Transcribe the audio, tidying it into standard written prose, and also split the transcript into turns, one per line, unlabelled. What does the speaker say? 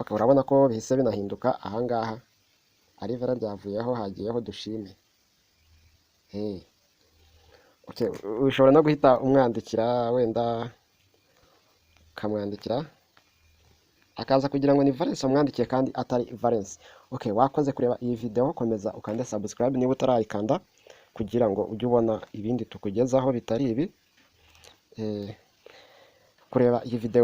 Okay, urabona ko bihise binahinduka ahangaha Alivera ryavuyeho hagiyeho Dushime. Okay, ushobora no guhita umwandikira wenda ukamwandikira akaza kugira ngo ni Valence umwandikiye kandi atari Valence. Okay, wakoze kureba iyi video, komeza ukande subscribe niba utarayikanda kugira ngo ujye ubona ibindi tukugezaho bitari ibi. Kureba iyi video